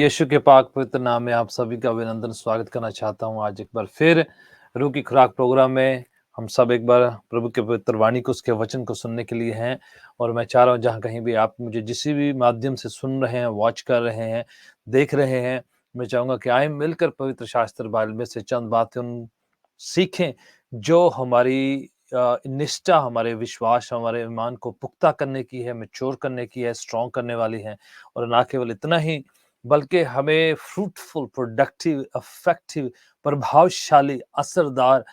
यीशु के पाक पवित्र नाम में आप सभी का अभिनंदन स्वागत करना चाहता हूँ। आज एक बार फिर रूह की खुराक प्रोग्राम में हम सब एक बार प्रभु के पवित्र वाणी को, उसके वचन को सुनने के लिए हैं। और मैं चाह रहा हूँ जहाँ कहीं भी आप मुझे जिस भी माध्यम से सुन रहे हैं, वॉच कर रहे हैं, देख रहे हैं, मैं चाहूँगा कि आए मिलकर पवित्र शास्त्र बाइबल में से चंद बातें उन सीखें जो हमारी निष्ठा, हमारे विश्वास, हमारे ईमान को पुख्ता करने की है, मैच्योर करने की है, स्ट्रॉन्ग करने वाली है। और ना केवल इतना ही, बल्कि हमें फ्रूटफुल, प्रोडक्टिव, इफेक्टिव, प्रभावशाली, असरदार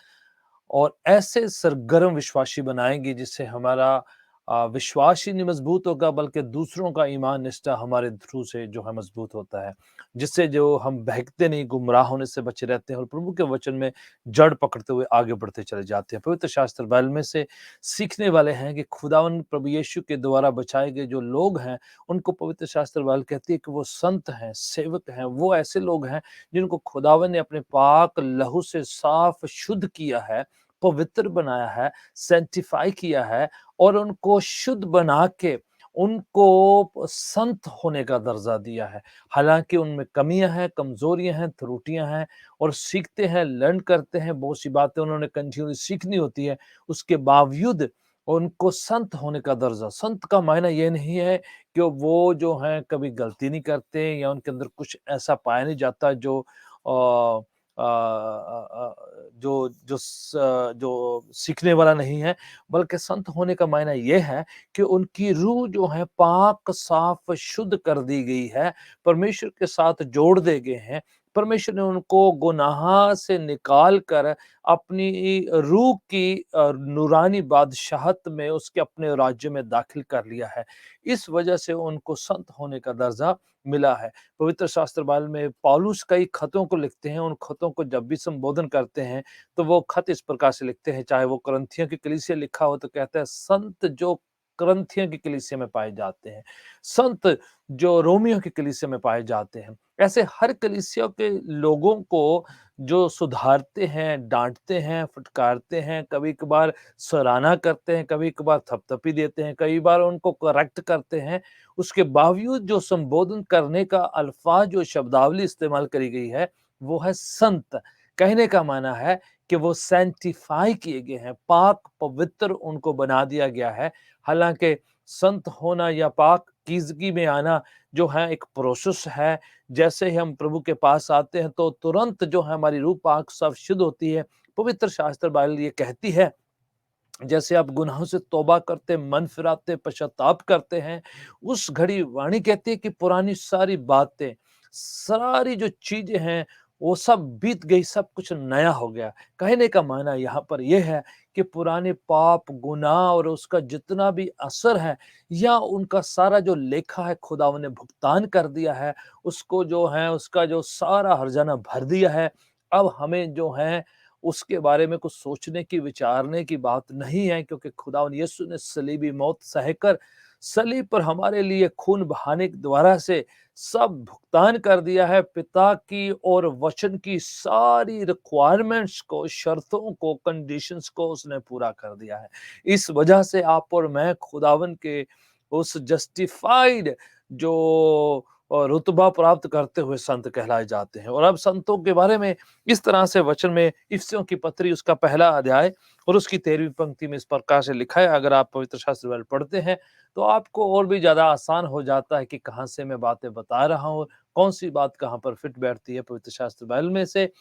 और ऐसे सरगर्म विश्वासी बनाएंगी जिससे हमारा विश्वास ही नहीं मजबूत होगा, बल्कि दूसरों का ईमान निष्ठा हमारे थ्रू से जो है मजबूत होता है, जिससे जो हम बहकते नहीं, गुमराह होने से बचे रहते हैं और प्रभु के वचन में जड़ पकड़ते हुए आगे बढ़ते चले जाते हैं। पवित्र शास्त्र बाइबल में से सीखने वाले हैं कि खुदावन प्रभु यीशु के द्वारा बचाए गए जो लोग हैं, उनको पवित्र शास्त्र बाइबल कहती है कि वो संत हैं, सेवक हैं, वो ऐसे लोग हैं जिनको खुदावन ने अपने पाक लहू से साफ शुद्ध किया है, पवित्र बनाया है, सेंटिफाई किया है और उनको शुद्ध बना के उनको संत होने का दर्जा दिया है। हालांकि उनमें कमियां हैं, कमजोरियां हैं, त्रुटियां हैं और सीखते हैं, लर्न करते हैं, बहुत सी बातें उन्होंने कंटिन्यू सीखनी होती है। उसके बावजूद उनको संत होने का दर्जा, संत का मायना ये नहीं है कि वो जो हैं कभी गलती नहीं करते या उनके अंदर कुछ ऐसा पाया नहीं जाता जो अ, जो सीखने वाला नहीं है, बल्कि संत होने का मायना ये है कि उनकी रूह जो है पाक, साफ, शुद्ध कर दी गई है, परमेश्वर के साथ जोड़ दिए गए हैं। परमेश्वर ने उनको गुनाह से निकाल कर अपनी रूह की नूरानी बादशाहत में, उसके अपने राज्य में दाखिल कर लिया है। इस वजह से उनको संत होने का दर्जा मिला है। पवित्र शास्त्र बाइबल में पौलुस कई खतों को लिखते हैं। उन खतों को जब भी संबोधन करते हैं तो वो खत इस प्रकार से लिखते हैं, चाहे वो करंथियों की कलीसिया लिखा हो तो कहता है संत जो करंथियों की कलीसिया में पाए जाते हैं, संत जो रोमियो की कलीसिया में पाए जाते हैं। ऐसे हर कलीसिया के लोगों को जो सुधारते हैं, डांटते हैं, फटकारते हैं, कभी कभार सराहना करते हैं, कभी कभार थपथपी देते हैं, कई बार उनको करेक्ट करते हैं, उसके बावजूद जो संबोधन करने का अल्फाज, जो शब्दावली इस्तेमाल करी गई है, वो है संत। कहने का माना है कि वो सैंटिफाई किए गए हैं, पाक पवित्र उनको बना दिया गया है। हालांकि संत होना या पाकीज़गी में आना जो है एक प्रोसेस है। जैसे ही हम प्रभु के पास आते हैं तो तुरंत जो है हमारी रूह पाक साफ शुद्ध होती है। पवित्र शास्त्र बाइबल ये कहती है, जैसे आप गुनाहों से तौबा करते, मन फिराते, पश्चाताप करते हैं, उस घड़ी वाणी कहती है कि पुरानी सारी बातें, सारी जो चीजें हैं, वो सब बीत गई, सब कुछ नया हो गया। कहने का माना यहाँ पर यह है कि पुराने पाप, गुनाह और उसका जितना भी असर है या उनका सारा जो लेखा है खुदावन ने भुगतान कर दिया है, उसको जो है उसका जो सारा हर्जाना भर दिया है। अब हमें जो है उसके बारे में कुछ सोचने की, विचारने की बात नहीं है, क्योंकि खुदावंद यीशु ने सलीबी मौत सहकर सलीब पर हमारे लिए खून बहाने के द्वारा से सब भुगतान कर दिया है। पिता की और वचन की सारी रिक्वायरमेंट्स को, शर्तों को, कंडीशंस को उसने पूरा कर दिया है। इस वजह से आप और मैं खुदावन के उस जस्टिफाइड जो रुतबा प्राप्त करते हुए संत कहलाए जाते हैं। और अब संतों के बारे में इस तरह से वचन में इफिसियों की पत्री उसका पहला अध्याय और उसकी 13वीं पंक्ति में इस प्रकार से लिखा है। अगर आप पवित्र शास्त्र बाइबल पढ़ते हैं तो आपको और भी ज्यादा आसान हो जाता है कि कहाँ से मैं बातें बता रहा हूँ, कौन सी बात कहाँ पर फिट बैठती है। पवित्र शास्त्र बाइबल में से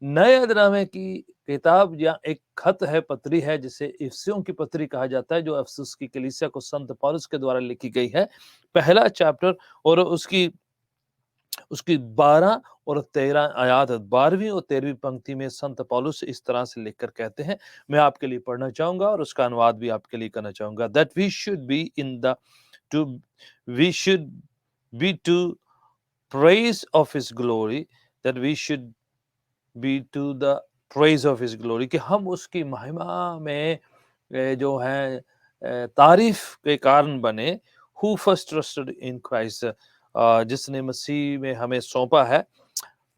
नए अधनामे की किताब या एक खत है, पत्री है, जिसे इफिसियों की पत्री कहा जाता है, जो अफसुस की कलीसिया को संत पौलुस के द्वारा लिखी गई है। पहला चैप्टर और उसकी उसकी 12 और 13 आयात, 12वीं और 13वीं पंक्ति में संत पौलुस इस तरह से लिखकर कहते हैं। मैं आपके लिए पढ़ना चाहूंगा और उसका अनुवाद भी आपके लिए करना चाहूंगा। That we should be in the to we should be to praise of his glory, that we should be to the praise of his glory, कि हम उसकी महिमा में जो है तारीफ के कारण बने। Who first trusted in Christ, जिसने मसीह में हमें सौंपा है।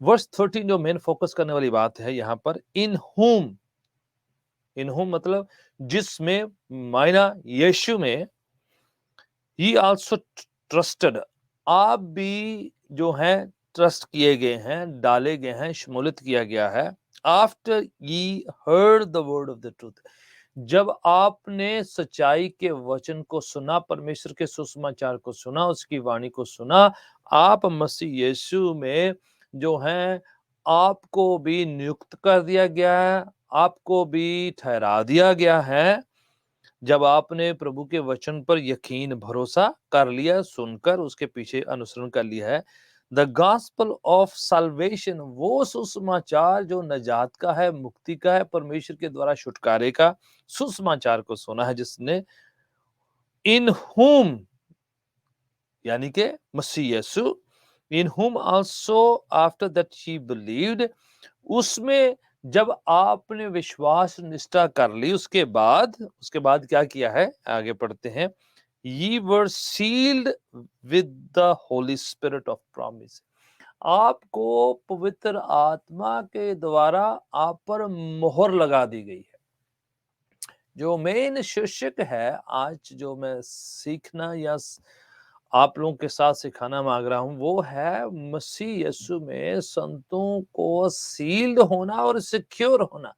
वर्स 13 जो मेन फोकस करने वाली बात है यहाँ पर, इन होम मतलब जिसमें, मायना यीशु में, ही आल्सो ट्रस्टेड, आप भी जो है ट्रस्ट किए गए हैं, डाले गए हैं, शमूलियत किया गया है। After ye heard the word of the truth, जब आपने सच्चाई के वचन को सुना, परमेश्वर के सुसमाचार को सुना, उसकी वाणी को सुना, आप मसीह यीशु में जो हैं आपको भी नियुक्त कर दिया गया है, आपको भी ठहरा दिया गया है। जब आपने प्रभु के वचन पर यकीन भरोसा कर लिया, सुनकर उसके पीछे अनुसरण कर लिया है, द गॉस्पेल ऑफ साल्वेशन, वो सुसमाचार जो नजात का है, मुक्ति का है, परमेश्वर के द्वारा छुटकारे का सुसमाचार को सुना है, जिसने इन हुम यानी कि मसीह यीशु, इन हुम also after that she believed, उसमें जब आपने विश्वास निष्ठा कर ली, उसके बाद क्या किया है, आगे पढ़ते हैं। Ye were sealed with the Holy Spirit of promise, आपको पवित्र आत्मा के द्वारा आप पर मोहर लगा दी गई है। जो मेन शीर्षक है आज जो मैं सीखना या आप लोगों के साथ सिखाना मांग रहा हूं, वो है मसीह यीशु में संतों को सील्ड होना और सिक्योर होना।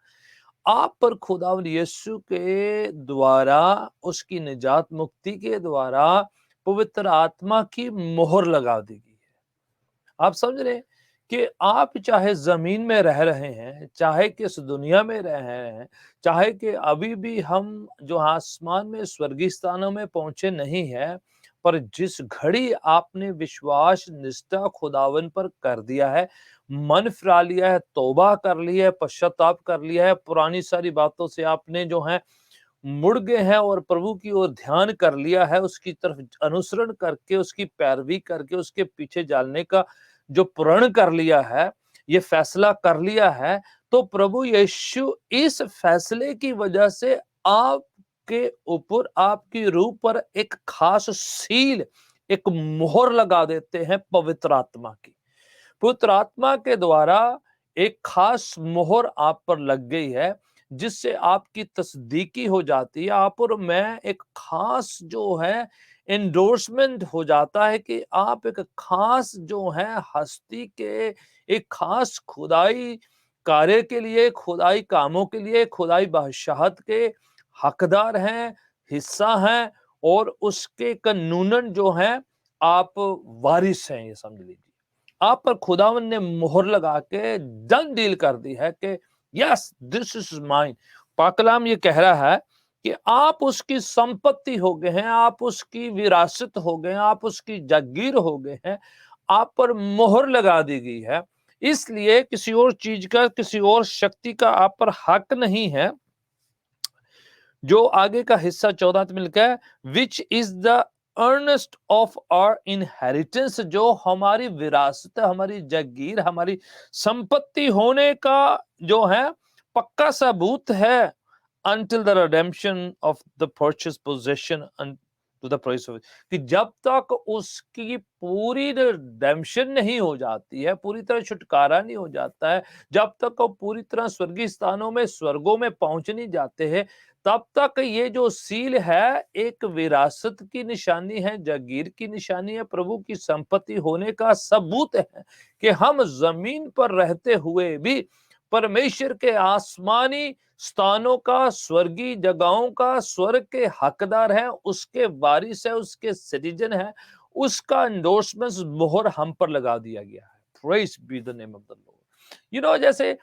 आप पर खुदावंद यीशु के द्वारा, उसकी निजात मुक्ति के द्वारा पवित्र आत्मा की मोहर लगा दी गई है। आप समझ रहे हैं कि आप चाहे जमीन में रह रहे हैं, चाहे किस दुनिया में रह रहे हैं, चाहे कि अभी भी हम जो आसमान में स्वर्गीय स्थानों में पहुंचे नहीं है, पर जिस घड़ी आपने विश्वास निष्ठा खुदावन पर कर दिया है, मन फिरा लिया है, तौबा कर लिया है, पश्चाताप कर लिया है, पुरानी सारी बातों से आपने जो है मुड़ गए हैं और प्रभु की ओर ध्यान कर लिया है, उसकी तरफ अनुसरण करके, उसकी पैरवी करके, उसके पीछे जाने का जो प्रण कर लिया है, ये फैसला कर लिया है, तो प्रभु यीशु इस फैसले की वजह से आपके ऊपर, आपकी रूह पर एक खास सील, एक मोहर लगा देते हैं पवित्र आत्मा की। पवित्र आत्मा के द्वारा एक खास मोहर आप पर लग गई है, जिससे आपकी तस्दीकी हो जाती है। आप और मैं एक खास जो है एंडोर्समेंट हो जाता है कि आप एक खास जो है हस्ती के, एक खास खुदाई कार्य के लिए, खुदाई कामों के लिए, खुदाई बादशाहत के हकदार हैं, हिस्सा हैं, और उसके कानूनन जो है आप वारिस हैं, ये समझ लीजिए। आप पर खुदावन ने मोहर लगा के डन डील कर दी है कि यस दिस इज माइन। पाकलाम ये कह रहा है कि आप उसकी संपत्ति हो गए हैं, आप उसकी विरासत हो गए हैं, आप उसकी जागीर हो गए हैं, आप पर मोहर लगा दी गई है। इसलिए किसी और चीज का, किसी और शक्ति का आप पर हक नहीं है। जो आगे का हिस्सा 14 में लिखा है, which is the earnest of our inheritance, जो हमारी विरासत, हमारी जागीर, हमारी संपत्ति होने का जो है पक्का सबूत है, until the redemption of the purchased possession to the price of it, कि जब तक उसकी पूरी रिडेम्पशन नहीं हो जाती है, पूरी तरह छुटकारा नहीं हो जाता है, जब तक वो पूरी तरह स्वर्गीय स्थानों में, स्वर्गों में पहुंच नहीं जाते हैं, तब तक ये जो सील है एक विरासत की निशानी है, जागीर की निशानी है, प्रभु की संपत्ति होने का सबूत है कि हम जमीन पर रहते हुए भी परमेश्वर के आसमानी स्थानों का, स्वर्गीय जगहों का, स्वर्ग के हकदार हैं, उसके वारिस है, उसके सिटीजन है, उसका एंडोर्समेंट मोहर हम पर लगा दिया गया है। Praise be the name of the Lord. जैसे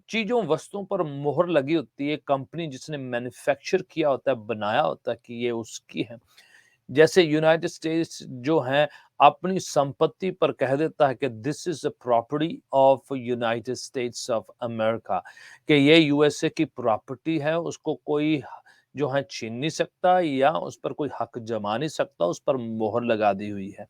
चीजों, वस्तुओं पर मोहर लगी होती है, कंपनी जिसने मैन्युफैक्चर किया होता है, बनाया होता है कि ये उसकी है। जैसे यूनाइटेड स्टेट्स जो है अपनी संपत्ति पर कह देता है कि this is a property of United states of America, कि ये यूएसए की प्रॉपर्टी है, उसको कोई जो है छीन नहीं सकता या उस पर कोई हक जमा नहीं सकता, उस पर मोहर लगा दी हुई है।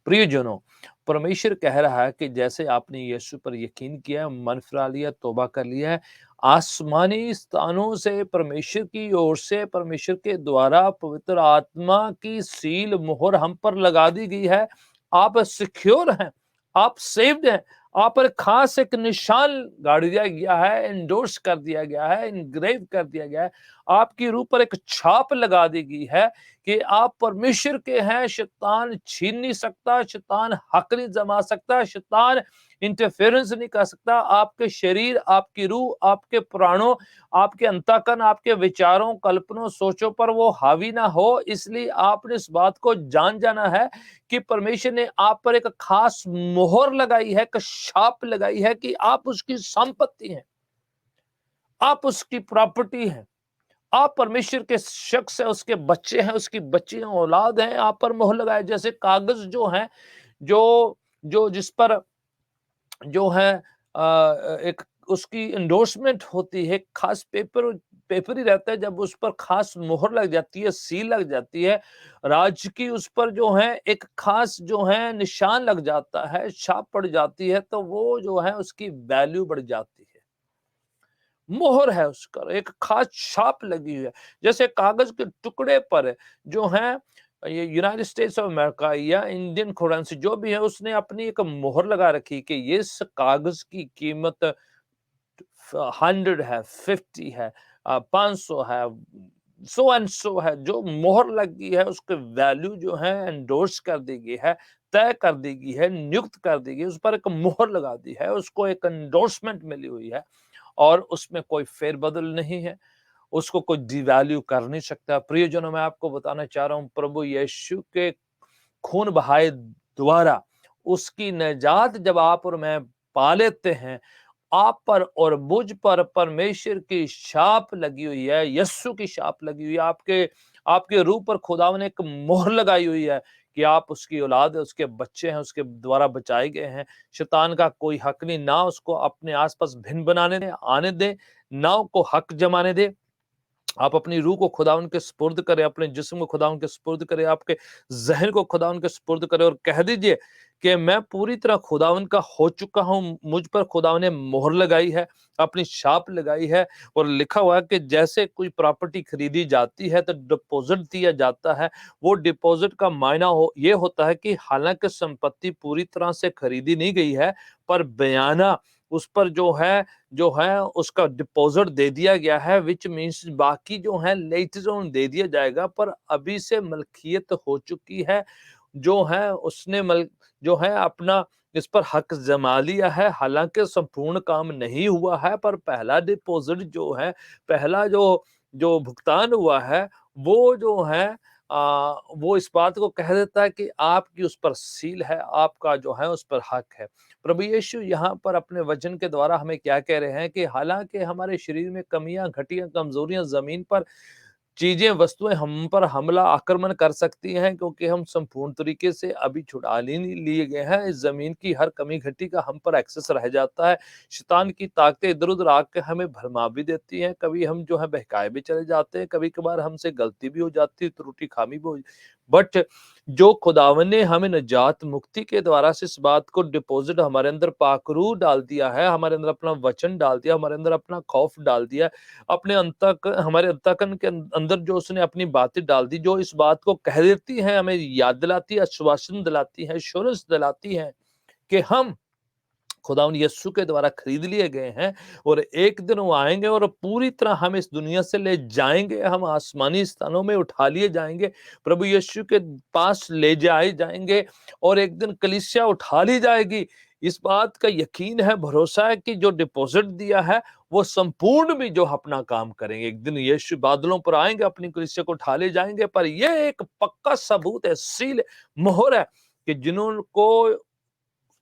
प्रियजनों, परमेश्वर कह रहा है कि जैसे आपने यीशु पर यकीन किया, मन फिरा लिया, तौबा कर लिया है, आसमानी स्थानों से परमेश्वर की ओर से, परमेश्वर के द्वारा पवित्र आत्मा की सील मोहर हम पर लगा दी गई है। आप सिक्योर हैं, आप सेव्ड हैं, आप पर खास एक निशान गाड़ दिया गया है, एंडोर्स कर दिया गया है, इनग्रेव कर दिया गया है। आपकी रूह पर एक छाप लगा दी गई है कि आप परमेश्वर के हैं, शैतान छीन नहीं सकता, शैतान हक नहीं जमा सकता, शैतान इंटरफेरेंस नहीं कर सकता। आपके शरीर, आपकी रूह, आपके प्राणों, आपके अंतःकरण, आपके विचारों, कल्पनों, सोचों पर वो हावी ना हो। इसलिए आपने इस बात को जान जाना है कि परमेश्वर ने आप पर एक खास मोहर लगाई है, एक छाप लगाई है कि आप उसकी संपत्ति हैं, आप उसकी प्रॉपर्टी हैं, आप परमेश्वर के शख्स है, उसके बच्चे हैं, उसकी बच्चियां औलाद हैं। आप पर मोहर लगाए, जैसे कागज जो है, जो जो जिस पर जो है एक उसकी एंडोर्समेंट होती है, खास पेपर पेपर ही रहता है। जब उस पर खास मोहर लग जाती है, सील लग जाती है, राज्य की उस पर जो है एक खास जो है निशान लग जाता है, छाप पड़ जाती है, तो वो जो है उसकी वैल्यू बढ़ जाती है। मोहर है उसका, एक खास छाप लगी हुई है। जैसे कागज के टुकड़े पर जो है, ये यूनाइटेड स्टेट्स ऑफ अमेरिका या इंडियन करेंसी जो भी है, उसने अपनी एक मोहर लगा रखी कि ये इस कागज की कीमत 100 है, 50 है, 500 है, सो एंड सो है। जो मोहर लगी है उसके वैल्यू जो है एंडोर्स कर दी गई है, तय कर दी गई है, नियुक्त कर दी गई, उस पर एक मोहर लगा दी है, उसको एक एंडोर्समेंट मिली हुई है और उसमें कोई फेरबदल नहीं है, उसको कोई डिवैल्यू कर नहीं सकता। प्रियजनों, मैं आपको बताना चाह रहा हूँ, प्रभु यीशु के खून बहाए द्वारा उसकी निजात जब आप और मैं पा लेते हैं, आप पर और मुझ पर परमेश्वर की छाप लगी हुई है, यीशु की छाप लगी हुई है, आपके आपके रूह पर खुदा ने एक मोहर लगाई हुई है कि आप उसकी औलाद है, उसके बच्चे हैं, उसके द्वारा बचाए गए हैं। शैतान का कोई हक नहीं, ना उसको अपने आसपास भिन्न बनाने दे, आने दे, ना उसको हक जमाने दे। आप अपनी रूह को खुदावंद के सुपुर्द करें, अपने जिस्म को खुदावंद के सुपुर्द करें, आपके ज़हन को खुदावंद के सुपुर्द करें और कह दीजिए कि मैं पूरी तरह खुदावंद का हो चुका हूँ। मुझ पर खुदावंद ने मोहर लगाई है, अपनी छाप लगाई है और लिखा हुआ है कि जैसे कोई प्रॉपर्टी खरीदी जाती है तो डिपॉज़िट दिया जाता है। वो डिपॉज़िट का मायना ये होता है कि हालाँकि संपत्ति पूरी तरह से खरीदी नहीं गई है, पर बयाना उस पर जो है उसका डिपॉजिट दे दिया गया है, व्हिच मीन्स बाकी जो है लेटर ऑन दे दिया जाएगा, पर अभी से मलकियत हो चुकी है। जो है उसने जो है अपना इस पर हक जमा लिया है। हालांकि संपूर्ण काम नहीं हुआ है, पर पहला डिपॉजिट जो है, पहला जो जो भुगतान हुआ है, वो जो है वो इस बात को कह देता है कि आपकी उस पर सील है, आपका जो है उस पर हक है। प्रभु यीशु यहाँ पर अपने वचन के द्वारा हमें क्या कह रहे हैं कि हालांकि हमारे शरीर में कमियां, घटियां, कमजोरियां, जमीन पर चीजें, वस्तुएं हम पर हमला, आक्रमण कर सकती हैं, क्योंकि हम संपूर्ण तरीके से अभी छुड़ा नहीं लिए गए हैं। इस जमीन की हर कमी घटी का हम पर एक्सेस रह जाता है। शैतान की ताकतें इधर उधर आके हमें भरमा भी देती हैं, कभी हम जो है बहकाए भी चले जाते हैं, कभी कभार हमसे गलती भी हो जाती है, त्रुटि खामी भी हो। बट जो खुदावन ने हमें निजात मुक्ति के द्वारा से इस बात को डिपॉजिट हमारे अंदर पाकरू डाल दिया है, हमारे अंदर अपना वचन डाल दिया, हमारे अंदर अपना खौफ डाल दिया, अपने हमारे अंतःकरण के अंदर जो उसने अपनी बातें डाल दी, जो इस बात को कह देती हैं, हमें याद दिलाती है, आश्वासन दिलाती है, एश्योरेंस दिलाती है कि हम खुदावंद यीशु के द्वारा खरीद लिए गए हैं और एक दिन वो आएंगे और पूरी तरह हम इस दुनिया से ले जाएंगे, हम आसमानी स्थानों में उठा लिए जाएंगे, प्रभु यीशु के पास ले जाए जाएंगे और एक दिन कलीसिया उठा ली जाएगी। इस बात का यकीन है, भरोसा है कि जो डिपॉजिट दिया है वो संपूर्ण भी जो अपना काम करेंगे। एक दिन यीशु बादलों पर आएंगे, अपनी कलीसिया को उठा ले जाएंगे, पर यह एक पक्का सबूत है, सील, मोहर है कि जिन्होंने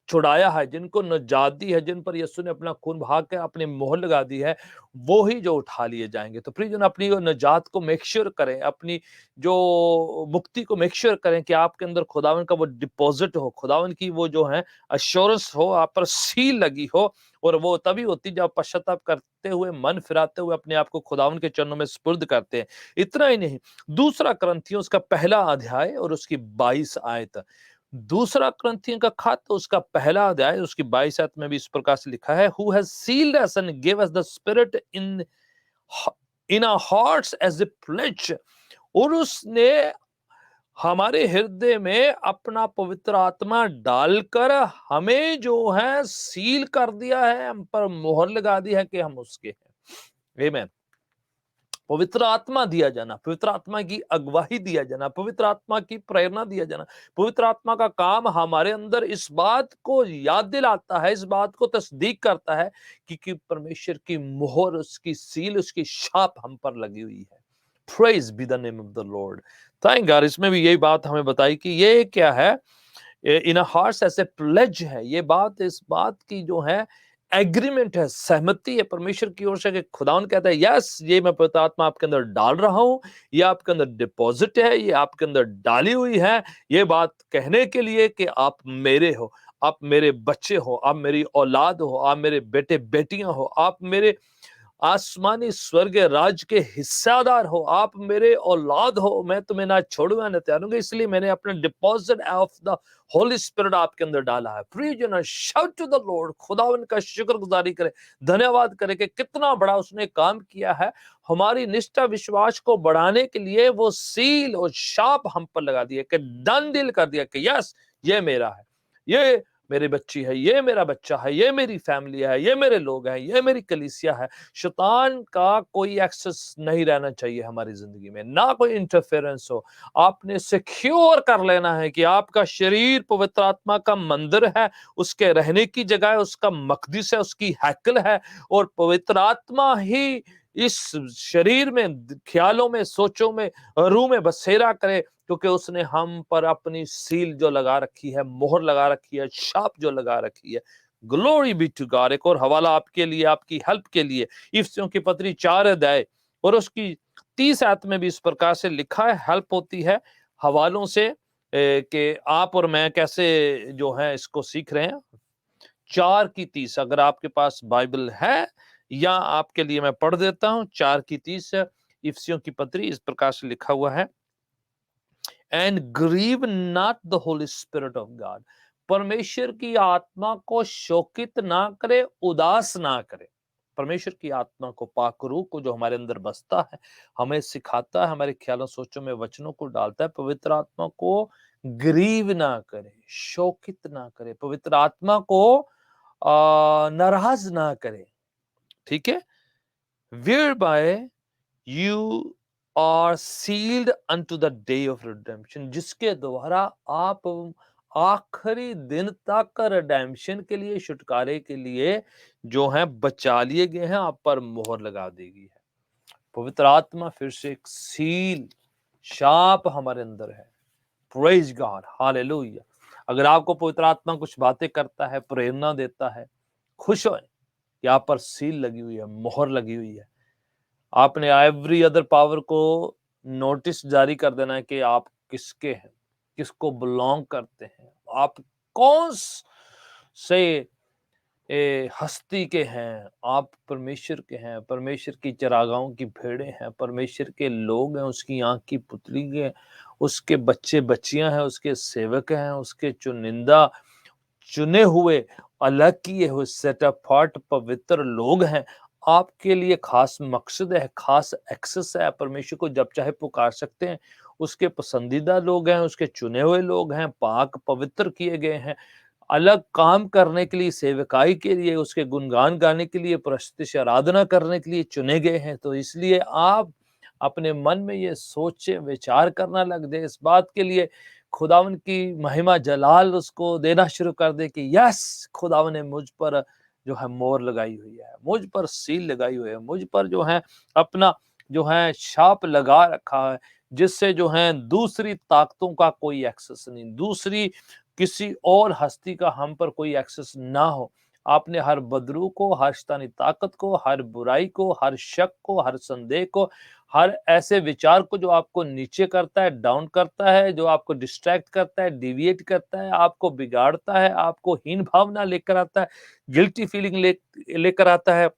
छुड़ाया है, जिनको निजात दी है, जिन पर यीशु ने अपना खून बहा के अपनी मोहर लगा दी है, वो ही जो उठा लिए जाएँगे। तो प्रियजन, अपनी वो निजात को मेक श्योर करें, अपनी जो मुक्ति को मेक श्योर करें कि आपके अंदर खुदावन का वो डिपॉज़िट हो, खुदावन की वो जो है एश्योरेंस हो, आप पर सील लगी हो, और वो तभी होती है जब आप पश्चाताप करते हुए, मन फिराते हुए अपने आप को खुदावन के चरणों में सुपुर्द करते हैं। इतना ही नहीं, दूसरा कुरिन्थियों उसका पहला अध्याय और उसकी 22 आयत। दूसरा कुरिन्थियों का खत उसका पहला अध्याय उसकी 22 आयत में भी इस प्रकार से लिखा है, who has sealed us and give us the spirit in our hearts as a pledge. और उसने हमारे हृदय में अपना पवित्र आत्मा डालकर हमें जो है सील कर दिया है, हम पर मोहर लगा दी है कि हम उसके हैं। आमीन। पवित्र आत्मा दिया जाना, पवित्र आत्मा की अगवाही दिया जाना, पवित्र आत्मा की प्रेरणा दिया जाना, पवित्र आत्मा का काम हमारे अंदर इस बात को याद दिलाता है, इस बात को तस्दीक करता है कि परमेश्वर की मोहर, उसकी सील, उसकी छाप हम पर लगी हुई है। Praise be the name of the Lord. Thank God. इसमें भी यही बात हमें बताई कि ये क्या है, इन अ हार्ट्स ऐसे प्लेज है, ये बात इस बात की जो है एग्रीमेंट है, सहमति है परमेश्वर की ओर से कि खुदावन कहता है यस, ये मैं पवित्र आत्मा आपके अंदर डाल रहा हूं, ये आपके अंदर डिपॉजिट है, ये आपके अंदर डाली हुई है, ये बात कहने के लिए कि आप मेरे हो, आप मेरे बच्चे हो, आप मेरी औलाद हो, आप मेरे बेटे बेटियां हो, आप मेरे आसमानी स्वर्ग राज के हिस्सेदार हो, आप मेरे औलाद हो, मैं तुम्हें ना छोड़ूंगा ना त्यारूंगा, इसलिए मैंने अपने deposit of the holy spirit आपके अंदर डाला है। Please you know shout to the lord, खुदावन का शुक्रगुजारी करे, धन्यवाद करे कि कितना बड़ा उसने काम किया है। हमारी निष्ठा विश्वास को बढ़ाने के लिए वो सील और शाप हम पर लगा दिया कि डन डील कर दिया कि यस, ये मेरा है, ये मेरी बच्ची है, ये मेरा बच्चा है, ये मेरी फैमिली है, ये मेरे लोग हैं, ये मेरी कलीसिया है। शैतान का कोई एक्सेस नहीं रहना चाहिए हमारी जिंदगी में, ना कोई इंटरफेरेंस हो। आपने सिक्योर कर लेना है कि आपका शरीर पवित्र आत्मा का मंदिर है, उसके रहने की जगह है, उसका मकदस है, उसकी हैकल है, और पवित्र आत्मा ही इस शरीर में, ख्यालों में, सोचों में, रूह में बसेरा करे, क्योंकि उसने हम पर अपनी सील जो लगा रखी है, मोहर लगा रखी है, छाप जो लगा रखी है। Glory be to God. एक और हवाला आपके लिए, आपकी हेल्प के लिए, इफिसियों की पत्री 4 अध्याय और उसकी 30 आयत में भी इस प्रकार से लिखा है, हेल्प होती है हवालों से, कि आप और मैं कैसे जो है इसको सीख रहे हैं। 4 की 30, अगर आपके पास बाइबल है, या आपके लिए मैं पढ़ देता हूं। 4 की 30 इफिसियों की पत्री, इस प्रकार से लिखा हुआ है, and grieve not the holy spirit of God. परमेश्वर की आत्मा को शोकित ना करे, उदास ना करे। परमेश्वर की आत्मा को, पाक रूह को जो हमारे अंदर बसता है, हमें सिखाता है, हमारे ख्यालों सोचों में वचनों को डालता है, पवित्र आत्मा को ग्रीव ना करे, शोकित ना करे, पवित्र आत्मा को नाराज ना करे। ठीक है। Whereby you are sealed unto the day of redemption, जिसके द्वारा आप आखिरी दिन तक रिडेम्पशन के लिए, छुटकारे के लिए जो है बचा लिए गए हैं, आप पर मोहर लगा दी गई है। पवित्र आत्मा फिर से एक सील, शाप हमारे अंदर है। Praise God, hallelujah. अगर आपको पवित्र आत्मा कुछ बातें करता है, प्रेरणा देता है, खुश हो कि आप पर सील लगी हुई है, मोहर लगी हुई है। आपने एवरी अदर पावर को नोटिस जारी कर देना है कि आप किसके हैं, किसको बिलोंग करते हैं, आप कौन से हस्ती के हैं। आप परमेश्वर के हैं, परमेश्वर की चरागाहों की भेड़े हैं, परमेश्वर के लोग हैं, उसकी आंख की पुतली के, उसके बच्चे बच्चियां हैं, उसके सेवक हैं, उसके चुनिंदा, चुने हुए, अलग किए हुए, सेट अपार्ट पवित्र लोग हैं। आपके लिए खास मकसद है, खास एक्सेस है, परमेश्वर को जब चाहे पुकार सकते हैं। उसके पसंदीदा लोग हैं, उसके चुने हुए लोग हैं, पाक पवित्र किए गए हैं, अलग काम करने के लिए, सेवकाई के लिए, उसके गुणगान गाने के लिए, प्रस्तुति आराधना करने के लिए चुने गए हैं। तो इसलिए आप अपने मन में ये सोचे, विचार करना लग जाए, इस बात के लिए खुदावन की महिमा जलाल उसको देना शुरू कर दे कि यस, खुदावन ने मुझ पर जो है मोहर लगाई हुई है, मुझ पर सील लगाई हुई है, मुझ पर जो है अपना जो है छाप लगा रखा है, जिससे जो है दूसरी ताकतों का कोई एक्सेस नहीं, दूसरी किसी और हस्ती का हम पर कोई एक्सेस ना हो। आपने हर बदरू को, हर शैतानी ताकत को, हर बुराई को, हर शक को, हर संदेह को, हर ऐसे विचार को जो आपको नीचे करता है, डाउन करता है, जो आपको डिस्ट्रैक्ट करता है, डिविएट करता है, आपको बिगाड़ता है, आपको हीन भावना लेकर आता है, गिल्टी फीलिंग लेकर आता है,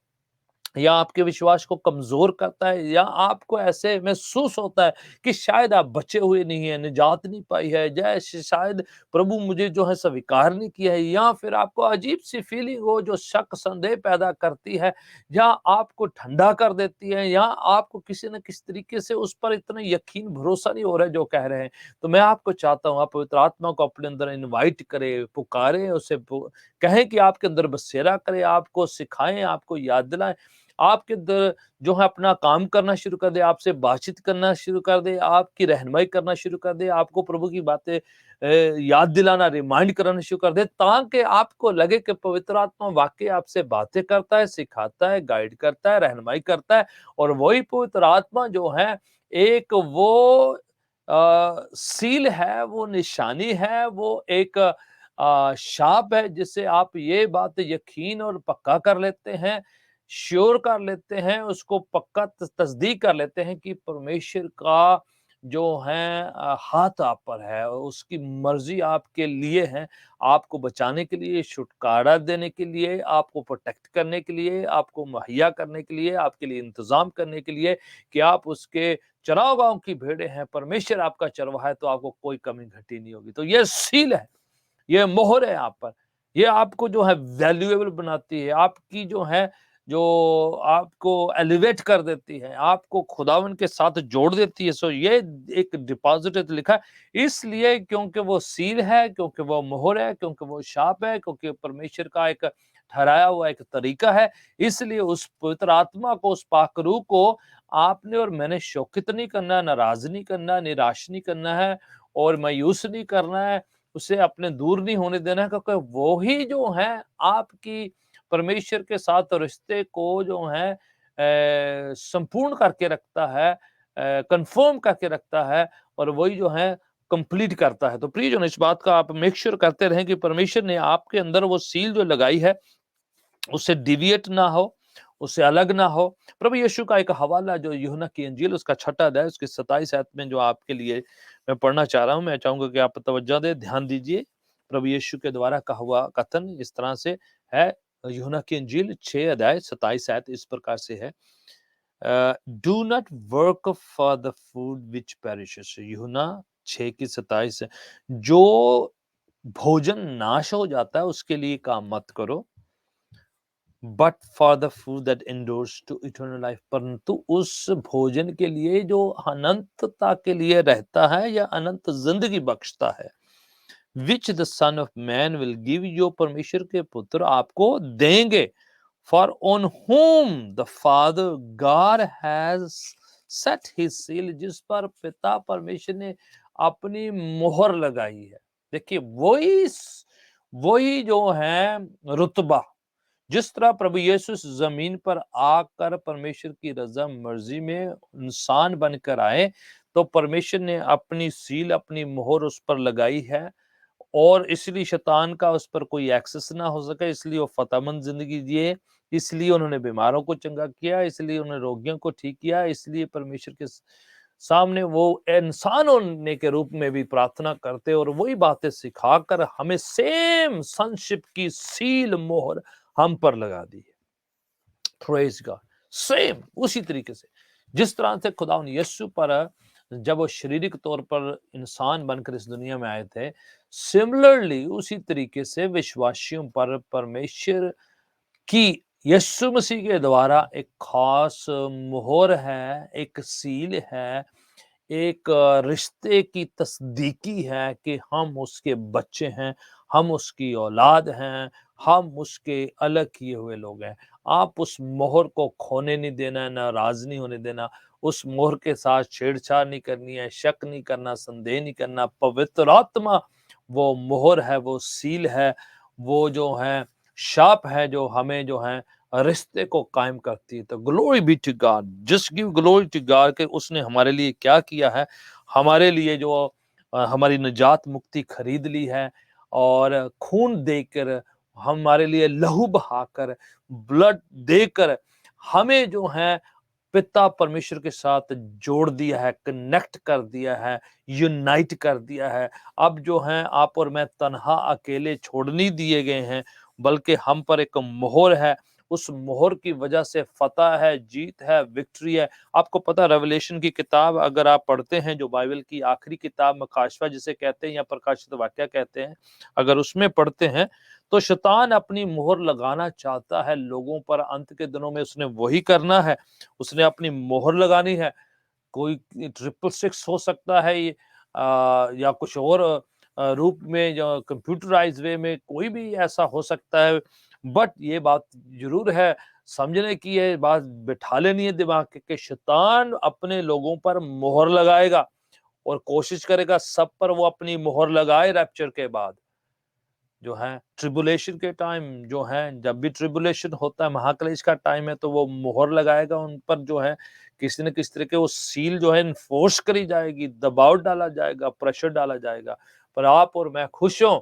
या आपके विश्वास को कमज़ोर करता है, या आपको ऐसे महसूस होता है कि शायद आप बचे हुए नहीं हैं, निजात नहीं पाई है, जैसे शायद प्रभु मुझे जो है स्वीकार नहीं किया है, या फिर आपको अजीब-सी फीलिंग हो जो शक, संदेह पैदा करती है, या आपको ठंडा कर देती है, या आपको किसी न किसी तरीके से उस पर इतना यकीन, भरोसा नहीं हो रहा है जो कह रहे हैं। तो मैं आपको चाहता हूँ, आप पवित्र आत्मा को अपने अंदर इनवाइट करें, पुकारें, उसे पु कहें कि आपके अंदर बसेरा करे, आपको सिखाएँ, आपको याद दिलाएँ। आपके अंदर जो है अपना काम करना शुरू कर दे, आपसे बातचीत करना शुरू कर दे, आपकी रहनुमाई करना शुरू कर दे, आपको प्रभु की बातें याद दिलाना, रिमाइंड कराना शुरू कर दे, ताकि आपको लगे कि पवित्र आत्मा वाक़ई आपसे बातें करता है, सिखाता है, गाइड करता है, रहनुमाई करता है, और वही पवित्र आत्मा जो है, एक वो सील है, वो निशानी है, वो एक शाप है, जिससे आप ये बात यकीन और पक्का कर लेते हैं, श्योर कर लेते हैं, उसको पक्का तस्दीक कर लेते हैं कि परमेश्वर का जो है हाथ आप पर है, और उसकी मर्ज़ी आपके लिए है, आपको बचाने के लिए, छुटकारा देने के लिए, आपको प्रोटेक्ट करने के लिए, आपको मुहैया करने के लिए, आपके लिए इंतज़ाम करने के लिए कि आप उसके चरागाहों की भेड़ें हैं, परमेश्वर आपका चरवाहा है, तो आपको कोई कमी-घटी नहीं होगी। तो ये सील है, ये मोहर है आप पर। ये आपको जो है वैल्यूएबल बनाती है, आपकी जो है, जो आपको एलिवेट कर देती है, आपको खुदावंद के साथ जोड़ देती है। सो ये एक डिपॉज़िट है, तो लिखा है इसलिए क्योंकि वो सील है, क्योंकि वो मोहर है, क्योंकि वो शाप है, क्योंकि परमेश्वर का एक ठहराया हुआ एक तरीका है। इसलिए उस पवित्र आत्मा को, उस पाक रूह को आपने और मैंने शोकित नहीं करना, नाराज़ नहीं करना, निराश नहीं करना है, और मायूस नहीं करना है। उसे अपने दूर नहीं होने देना है, क्योंकि वो ही जो है आपकी परमेश्वर के साथ रिश्ते को जो है संपूर्ण करके रखता है, कंफर्म करके रखता है, और वही जो है कंप्लीट करता है। तो प्रियजन, इस बात का आप मेक श्योर करते रहें कि परमेश्वर ने आपके अंदर वो सील जो लगाई है, उससे डिविएट ना हो, उससे अलग ना हो। प्रभु यीशु का एक हवाला जो यूहन्ना की इंजील उसका 6 अध्याय उसकी 27 आयत में जो आपके लिए मैं पढ़ना चाह रहा हूँ, मैं चाहूँगा कि आप तवज्जो दें, ध्यान दीजिए। प्रभु यीशु के द्वारा कहा हुआ कथन इस तरह से है, यूहन्ना की इंजील 6 अध्याय 27 आयत इस प्रकार से है, do not work for the food which perishes. यूहन्ना 6 की 27 है, जो भोजन नाश हो जाता है उसके लिए काम मत करो, but for the food that endures to eternal life, परंतु उस भोजन के लिए जो अनंतता के लिए रहता है या अनंत जिंदगी बख्शता है, which the son of man will give, जो परमेश्वर के पुत्र आपको देंगे, for on home the father God has set his seal, जिस पर पिता परमेश्वर ने अपनी मोहर लगाई है। देखिए, वही जो है रुतबा, जिस तरह प्रभु यीशु इस ज़मीन पर आकर परमेश्वर की रज़ा मर्ज़ी में इंसान बनकर आए, तो परमेश्वर ने अपनी सील, अपनी मोहर उस पर लगाई है, और इसलिए शैतान का उस पर कोई एक्सेस ना हो सके, इसलिए वो फ़तेहमंद ज़िंदगी जिए, इसलिए उन्होंने बीमारों को चंगा किया, इसलिए उन्होंने रोगियों को ठीक किया, इसलिए परमेश्वर के सामने वो इंसान होने के रूप में भी प्रार्थना करते, और वही बातें सिखाकर हमें सेम sonship की सील, मोहर हम पर लगा दी है। Praise God. सेम उसी तरीके से जिस तरह से खुदा यीशु पर जब वो शारीरिक तौर पर इंसान बनकर इस दुनिया में आए थे, सिमिलरली उसी तरीके से विश्वासियों पर परमेश्वर की यीशु मसीह के द्वारा एक खास मोहर है, एक सील है, एक रिश्ते की तस्दीकी है कि हम उसके बच्चे हैं, हम उसकी औलाद हैं, हम उसके अलग किए हुए लोग हैं। आप उस मोहर को खोने नहीं देना है, नाराज़ नहीं होने देना। उस मोहर के साथ छेड़छाड़ नहीं करनी है, शक नहीं करना, संदेह नहीं करना। पवित्र आत्मा वो मोहर है, वो सील है, वो जो है शाप है, जो हमें जो है रिश्ते को कायम करती है। तो glory be to God, just give glory to God कि उसने हमारे लिए क्या किया है, हमारे लिए जो हमारी निजात मुक्ति खरीद ली है, और खून देकर, हमारे लिए लहू बहाकर, ब्लड देकर हमें जो है पिता परमेश्वर के साथ जोड़ दिया है, कनेक्ट कर दिया है, यूनाइट कर दिया है। अब जो है आप और मैं तन्हा अकेले छोड़ नहीं दिए गए हैं, बल्कि हम पर एक मोहर है, उस मोहर की वजह से फतह है, जीत है, विक्ट्री है। आपको पता है रेवलेशन की किताब अगर आप पढ़ते हैं, जो बाइबल की आखिरी किताब मकाशवा जिसे कहते हैं या प्रकाशित वाक्या कहते हैं, अगर उसमें पढ़ते हैं तो शैतान अपनी मोहर लगाना चाहता है लोगों पर। अंत के दिनों में उसने वही करना है, उसने अपनी मोहर लगानी है। कोई 666 हो सकता है ये, या कुछ और रूप में, जो कंप्यूटराइज वे में कोई भी ऐसा हो सकता है। बट ये बात जरूर है समझने की, ये बात बिठा लेनी है दिमाग के शैतान अपने लोगों पर मोहर लगाएगा और कोशिश करेगा सब पर वो अपनी मोहर लगाए रैप्चर के बाद। जो है ट्रिबुलेशन के टाइम जो है, जब भी ट्रिबुलेशन होता है, महाक्लेश का टाइम है, तो वो मोहर लगाएगा उन पर। जो है किसी न किसी तरह के वो सील जो है इन्फोर्स करी जाएगी, दबाव डाला जाएगा, प्रेशर डाला जाएगा। पर आप और मैं खुश हों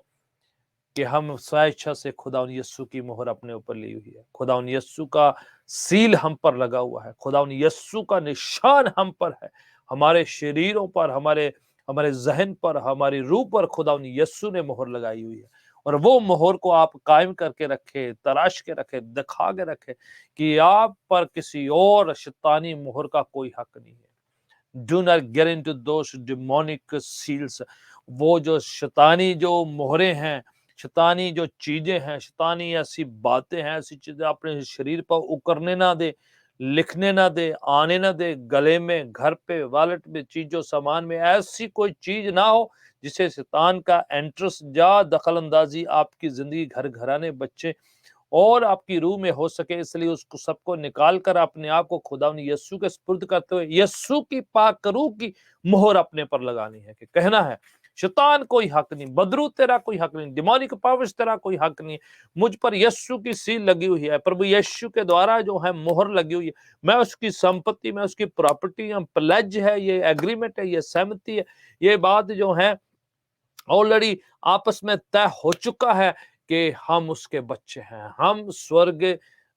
कि हम स्वेच्छा से खुदावन यस्सु की मोहर अपने ऊपर ली हुई है। खुदावन यस्सु का सील हम पर लगा हुआ है, खुदावन यस्सु का निशान हम पर है, हमारे शरीरों पर, हमारे हमारे जहन पर, हमारी रूह पर खुदावन यस्सु ने मोहर लगाई हुई है। और वो मोहर को आप कायम करके रखे, तराश के रखे, दिखा के रखे कि आप पर किसी और शैतानी मोहर का कोई हक नहीं है। Do not get into those demonic seals. वो जो शैतानी जो मोहरे हैं, शैतानी जो चीजें हैं, शैतानी ऐसी बातें हैं, ऐसी चीजें अपने शरीर पर उकरने ना दे, लिखने ना दे, आने ना दे, गले में, घर पे, वॉलेट में, चीजों सामान में ऐसी कोई चीज ना हो जिसे शैतान का एंट्रेंस या दखल अंदाजी आपकी जिंदगी, घर घराने, बच्चे और आपकी रूह में हो सके। इसलिए उसको सबको निकाल कर अपने आप को खुदावन यस्सु के सुपुर्द करते हुए यस्सु की पाक रूह की मोहर अपने पर लगानी है, कि कहना है शैतान कोई हक नहीं, बदरू तेरा कोई हक नहीं, डिमोनिक पावर्स तेरा कोई हक नहीं, मुझ पर यस्सु की सील लगी हुई है, प्रभु यस्सु के द्वारा जो है मोहर लगी हुई है। मैं उसकी संपत्ति, मैं उसकी प्रॉपर्टी, प्लेज है, ये एग्रीमेंट है, ये सहमति है, ये बात जो है ऑलरेडी आपस में तय हो चुका है कि हम उसके बच्चे हैं, हम स्वर्ग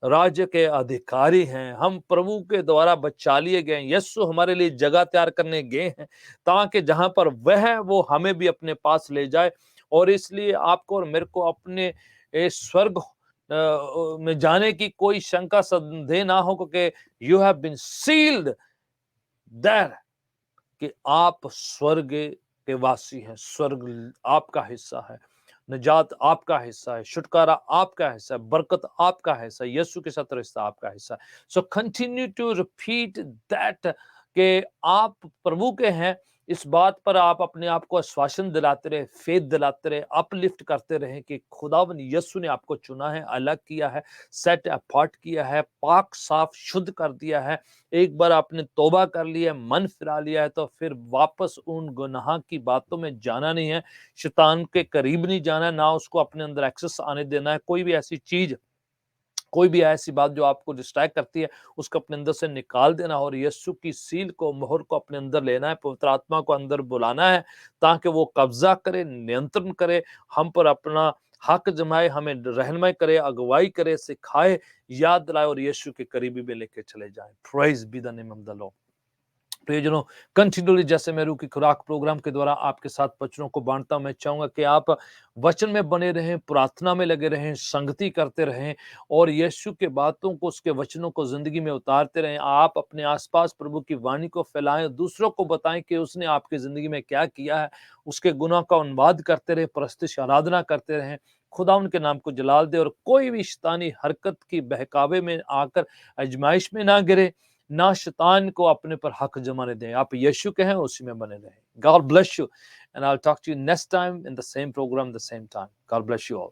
राज्य के अधिकारी हैं, हम प्रभु के द्वारा बचा लिए गए हैं। यीशु हमारे लिए जगह तैयार करने गए हैं ताकि जहां पर वह है वो हमें भी अपने पास ले जाए। और इसलिए आपको और मेरे को अपने स्वर्ग में जाने की कोई शंका संदेह ना हो, क्योंकि you have been sealed there, कि आप स्वर्ग के वासी हैं, स्वर्ग आपका हिस्सा है, निजात आपका हिस्सा है, छुटकारा आपका हिस्सा है, बरकत आपका हिस्सा है, यीशु के साथ रिश्ता आपका हिस्सा है। So continue to repeat that, कि आप प्रभु के हैं। इस बात पर आप अपने आप को आश्वासन दिलाते रहे, फेथ दिलाते रहे, अपलिफ्ट करते रहे कि खुदावन यीशु ने आपको चुना है, अलग किया है, सेट अपार्ट किया है, पाक साफ शुद्ध कर दिया है। एक बार आपने तौबा कर लिया है, मन फिरा लिया है, तो फिर वापस उन गुनाह की बातों में जाना नहीं है, शैतान के करीब नहीं जाना है, ना उसको अपने अंदर एक्सेस आने देना है। कोई भी ऐसी चीज, कोई भी ऐसी बात जो आपको डिस्ट्रैक्ट करती है, उसको अपने अंदर से निकाल देना और यीशु की सील को, मोहर को अपने अंदर लेना है, पवित्र आत्मा को अंदर बुलाना है ताकि वो कब्जा करे, नियंत्रण करे, हम पर अपना हक जमाए, हमें रहनुमाई करे, अगुवाई करे, सिखाए, याद दिलाए और यीशु के करीबी में लेके चले जाए। Praise be the name of the Lord. प्रियजनों, कंटिन्यूअली जैसे मैं रूह की खुराक प्रोग्राम के द्वारा आपके साथ वचनों को बांटता हूं, मैं चाहूंगा कि आप वचन में बने रहें, प्रार्थना में लगे रहें, संगति करते रहें और यीशु के बातों को, उसके वचनों को जिंदगी में उतारते रहें। आप अपने आसपास प्रभु की वाणी को फैलाएं, दूसरों को बताएं कि उसने आपकी जिंदगी में क्या किया है, उसके गुनाह का अनुवाद करते रहें, प्रस्तुति आराधना करते रहें। खुदा उनके नाम को जलाल दे और कोई भी शैतानी हरकत की बहकावे में आकर आजमाइश में ना गिरे, ना शैतान को अपने पर हक जमाने दें। आप यीशु के हैं, उसी में बने रहें। God bless you and I will talk to you next time in the same programme, the same time. God bless you all.